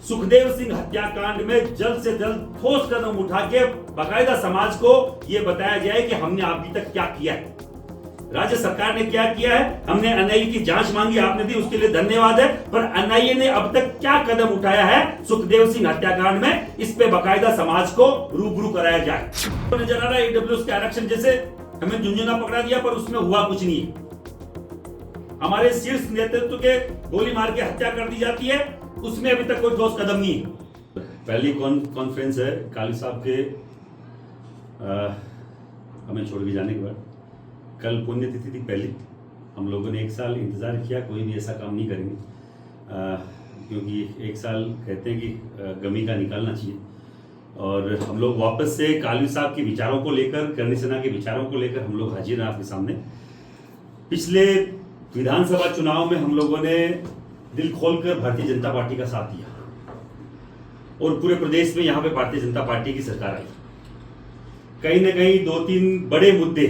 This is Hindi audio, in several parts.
सुखदेव सिंह हत्याकांड में जल्द से जल्द ठोस कदम उठा के बाकायदा समाज को यह बताया जाए कि हमने अभी तक क्या किया है, राज्य सरकार ने क्या किया है। हमने एनआईए की जांच मांगी, आपने दी, उसके लिए धन्यवाद है, पर एनआईए ने अब तक क्या कदम उठाया है सुखदेव सिंह हत्याकांड में, इस पे बाकायदा समाज को रूबरू कराया जाए। तो नजर आ रहा है ईडब्ल्यूएस के आरक्षण जैसे हमें झुंझुना पकड़ा दिया, पर उसमें हुआ कुछ नहीं है। हमारे शीर्ष नेतृत्व के गोली मार के हत्या कर दी जाती है, उसमें अभी तक कोई ठोस कदम नहीं है। पहली कॉन्फ्रेंस है काली साहब के हमें छोड़ के जाने के बाद। कल पुण्यतिथि थी पहली। हम लोगों ने 1 साल इंतज़ार किया, कोई भी ऐसा काम नहीं करेंगे, क्योंकि 1 साल कहते हैं कि गमी का निकालना चाहिए। और हम लोग वापस से काली साहब के विचारों को लेकर, करणी सेना के विचारों को लेकर हम लोग हाजिर हैं आपके सामने। पिछले विधानसभा चुनाव में हम लोगों ने दिल खोलकर भारतीय जनता पार्टी का साथ दिया और पूरे प्रदेश में यहाँ पे भारतीय जनता पार्टी की सरकार आई। कहीं ना कहीं 2-3 बड़े मुद्दे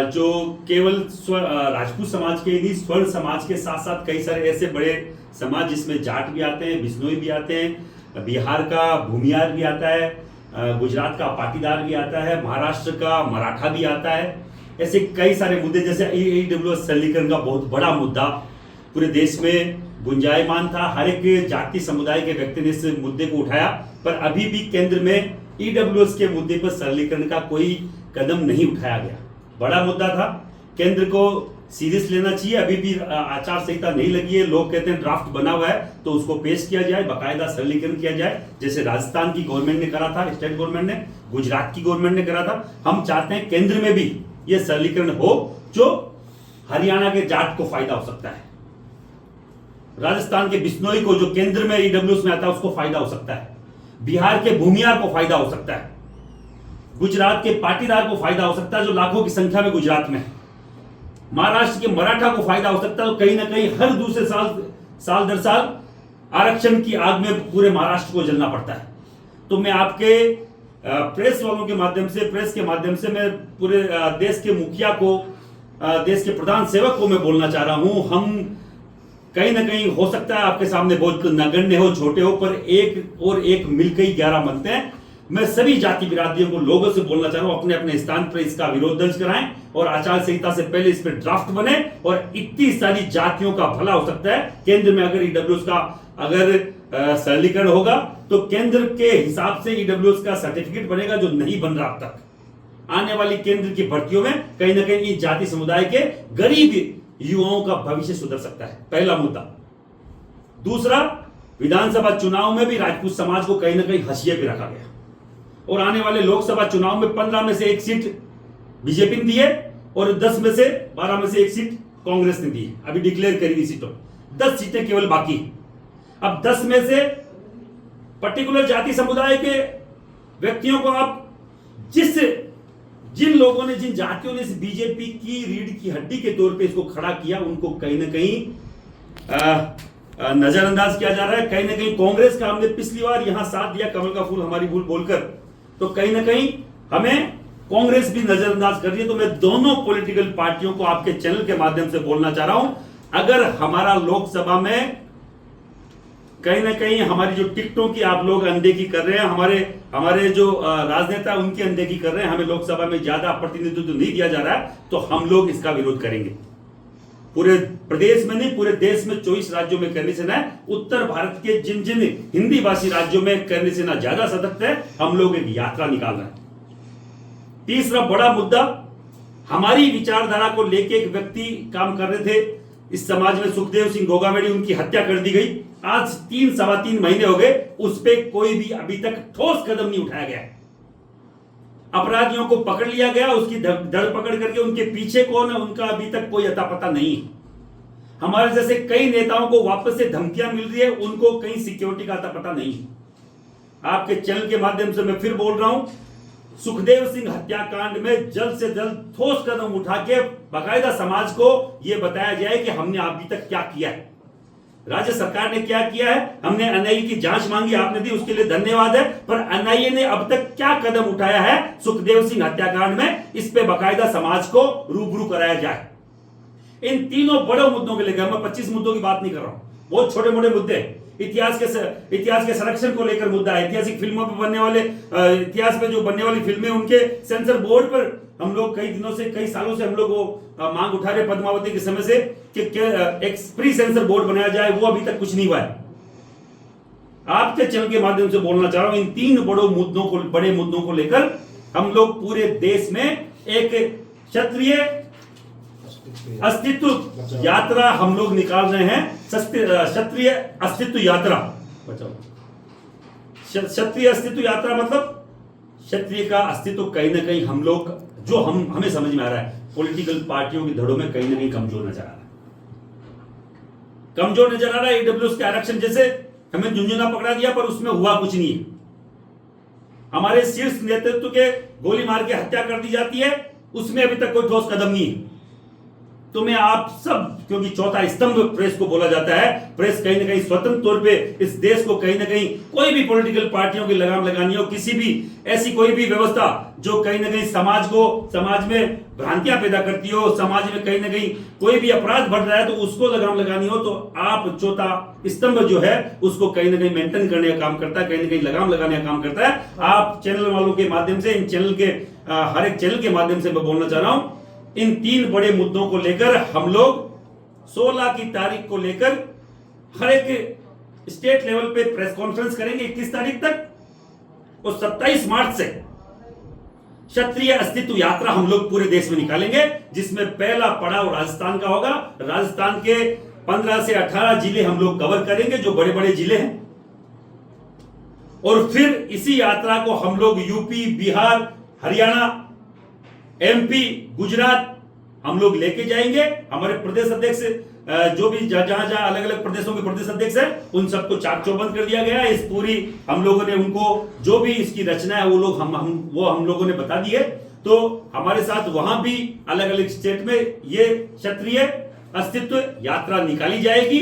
जो केवल राजपूत समाज के नहीं, स्वर्ण समाज के साथ साथ कई सारे ऐसे बड़े समाज जिसमें जाट भी आते हैं, बिश्नोई भी आते हैं, बिहार का भूमियार भी आता है, गुजरात का पाटीदार भी आता है, महाराष्ट्र का मराठा भी आता है। ऐसे कई सारे मुद्दे, जैसे ईडब्ल्यूएस सरलीकरण का बहुत बड़ा मुद्दा पूरे देश में गुंजायमान था। हर एक जाति समुदाय के व्यक्ति ने इस मुद्दे को उठाया, पर अभी भी केंद्र में ईडब्ल्यूएस के मुद्दे पर सरलीकरण का कोई कदम नहीं उठाया गया। बड़ा मुद्दा था, केंद्र को सीरियस लेना चाहिए। अभी भी आचार संहिता नहीं लगी है, लोग कहते हैं ड्राफ्ट बना हुआ है तो उसको पेश किया जाए, बाकायदा सरलीकरण किया जाए, जैसे राजस्थान की गवर्नमेंट ने करा था, स्टेट गवर्नमेंट ने, गुजरात की गवर्नमेंट ने करा था। हम चाहते हैं केंद्र में भी यह सरलीकरण हो, जो हरियाणा के जाट को फायदा हो सकता है, राजस्थान के बिश्नोई को जो केंद्र में ईडब्ल्यूएस में आता है उसको फायदा हो सकता है, बिहार के भूमियार को फायदा हो सकता है, गुजरात के पाटीदार को फायदा हो सकता है जो लाखों की संख्या में गुजरात में, महाराष्ट्र के मराठा को फायदा हो सकता है। तो कहीं ना कहीं हर दूसरे साल दर साल आरक्षण की आग में पूरे महाराष्ट्र को जलना पड़ता है। तो मैं आपके प्रेस वालों के माध्यम से, प्रेस के माध्यम से मैं पूरे देश के मुखिया को, देश के प्रधान सेवक को मैं बोलना चाह रहा हूं, हम कहीं ना कहीं हो सकता है आपके सामने बहुत नगण्य हो, छोटे हो, पर एक और एक मिलकर ही 11 बनते हैं। मैं सभी जाति बिरादरियों को, लोगों से बोलना चाह रहा हूं, अपने अपने स्थान पर इसका विरोध दर्ज कराएं और आचार संहिता से पहले इस पर ड्राफ्ट बने। और इतनी सारी जातियों का भला हो सकता है केंद्र में अगर ईडब्ल्यूएस का अगर सरलीकरण होगा तो केंद्र के हिसाब से ईडब्ल्यूएस का सर्टिफिकेट बनेगा, जो नहीं बन रहा अब तक। आने वाली केंद्र की भर्तियों में कहीं ना कहीं इस जाति समुदाय के गरीब युवाओं का भविष्य सुधर सकता है, पहला मुद्दा। दूसरा, विधानसभा चुनाव में भी राजपूत समाज को कहीं ना कहीं हाशिए पे रखा गया और आने वाले लोकसभा चुनाव में 15 में से 1 सीट बीजेपी ने दी है और 10 में से 12 में से 1 सीट कांग्रेस ने दी है। अभी डिक्लेयर करी सीटों, 10 सीटें केवल बाकी। अब 10 में से पर्टिकुलर जाति समुदाय के व्यक्तियों को आप जिन लोगों ने, जिन जातियों ने इस बीजेपी की रीढ़ की हड्डी के तौर पे इसको खड़ा किया, उनको कहीं ना कहीं नजरअंदाज किया जा रहा है। कहीं ना कहीं कांग्रेस का हमने पिछली बार यहां साथ दिया, कमल का फूल हमारी भूल बोलकर, तो कहीं ना कहीं हमें कांग्रेस भी नजरअंदाज कर रही है। तो मैं दोनों पॉलिटिकल पार्टियों को आपके चैनल के माध्यम से बोलना चाह रहा हूं, अगर हमारा लोकसभा में कहीं ना कहीं हमारी जो टिकटों की आप लोग अनदेखी कर रहे हैं, हमारे जो राजनेता उनकी अनदेखी कर रहे हैं, हमें लोकसभा में ज्यादा प्रतिनिधित्व नहीं दिया जा रहा है, तो हम लोग इसका विरोध करेंगे। पूरे प्रदेश में नहीं, पूरे देश में 24 राज्यों में करणी सेना है। उत्तर भारत के जिन जिन हिंदी भाषी राज्यों में करणी सेना ज्यादा सशक्त है, हम लोग एक यात्रा निकाल रहे हैं। तीसरा बड़ा मुद्दा, हमारी विचारधारा को लेके एक व्यक्ति काम कर रहे थे इस समाज में, सुखदेव सिंह गोगावड़ी, उनकी हत्या कर दी गई। आज 3-3.25 महीने हो गए, उस पर कोई भी अभी तक ठोस कदम नहीं उठाया गया। अपराधियों को पकड़ लिया गया, उसकी धरपकड़ करके उनके पीछे कौन है उनका अभी तक कोई अता पता नहीं। हमारे जैसे कई नेताओं को वापस से धमकियां मिल रही है, उनको कहीं सिक्योरिटी का अता पता नहीं। आपके चैनल के माध्यम से मैं फिर बोल रहा हूं, सुखदेव सिंह हत्याकांड में जल्द से जल्द ठोस कदम उठा के बाकायदा समाज को यह बताया जाए कि हमने अभी तक क्या किया है, राज्य सरकार ने क्या किया है। हमने एनआईए की जांच मांगी, आपने दी, उसके लिए धन्यवाद है, पर एनआईए ने अब तक क्या कदम उठाया है सुखदेव सिंह हत्याकांड में, इस पे बाकायदा समाज को रूबरू कराया जाए। इन तीनों बड़े मुद्दों के लेकर, मैं 25 मुद्दों की बात नहीं कर रहा हूं, बहुत छोटे मोटे मुद्दे। इतिहास के संरक्षण को लेकर मुद्दा है, ऐतिहासिक फिल्मों पे बनने वाले इतिहास में जो बनने वाली फिल्में उनके सेंसर बोर्ड पर हम लोग कई दिनों से कई सालों से हम लोग वो मांग उठा रहे पद्मावती के समय से कि एक प्री सेंसर बोर्ड बनाया जाए, वो अभी तक कुछ नहीं हुआ है। आपके चैनल के माध्यम से बोलना चाह रहा हूं, इन तीन बड़े मुद्दों को लेकर हम लोग पूरे देश में एक क्षत्रिय अस्तित्व यात्रा हम लोग निकाल रहे हैं। क्षत्रिय अस्तित्व यात्रा, क्षत्रिय अस्तित्व यात्रा मतलब क्षत्रिय का अस्तित्व कहीं ना कहीं हम लोग जो हमें समझ में आ रहा है, पॉलिटिकल पार्टियों की धड़ों में कहीं ना कहीं कमजोर नजर आ रहा है। ईडब्ल्यूएस के आरक्षण जैसे हमें झुंझुना पकड़ा दिया पर उसमें हुआ कुछ नहीं है। हमारे शीर्ष नेतृत्व के गोली मार के हत्या कर दी जाती है, उसमें अभी तक कोई ठोस कदम नहीं है। तो मैं आप सब, क्योंकि चौथा स्तंभ प्रेस को बोला जाता है, प्रेस कहीं ना कहीं स्वतंत्र तौर पे इस देश को कहीं ना कहीं कोई भी पॉलिटिकल पार्टियों की लगाम लगानी हो, किसी भी ऐसी कोई भी व्यवस्था जो कहीं ना कहीं समाज में भ्रांतियां पैदा करती हो, समाज में कहीं ना कहीं कोई भी अपराध बढ़ रहा है तो उसको लगाम लगानी हो, तो आप चौथा स्तंभ जो है उसको कहीं ना कहीं मेंटेन करने का काम करता है, कहीं ना कहीं लगाम लगाने का काम करता है। आप चैनल वालों के माध्यम से, इन चैनल के हर एक चैनल के माध्यम से मैं बोलना चाह रहा हूं, इन तीन बड़े मुद्दों को लेकर हम लोग 16 की तारीख को लेकर हर एक स्टेट लेवल पे प्रेस कॉन्फ्रेंस करेंगे 21 तारीख तक, और 27 मार्च से क्षत्रिय अस्तित्व यात्रा हम लोग पूरे देश में निकालेंगे, जिसमें पहला पड़ाव राजस्थान का होगा। राजस्थान के 15 से 18 जिले हम लोग कवर करेंगे, जो बड़े बड़े जिले हैं, और फिर इसी यात्रा को हम लोग यूपी, बिहार, हरियाणा, एमपी, गुजरात हम लोग लेके जाएंगे। हमारे प्रदेश अध्यक्ष जो भी जहां अलग अलग प्रदेशों के प्रदेश अध्यक्ष हैं, उन सबको चाक चौबंद कर दिया गया है। इस पूरी हम लोगों ने उनको जो भी इसकी रचना है वो लोग हम लोगों ने बता दी है। तो हमारे साथ वहां भी अलग अलग स्टेट में ये क्षत्रिय अस्तित्व यात्रा निकाली जाएगी।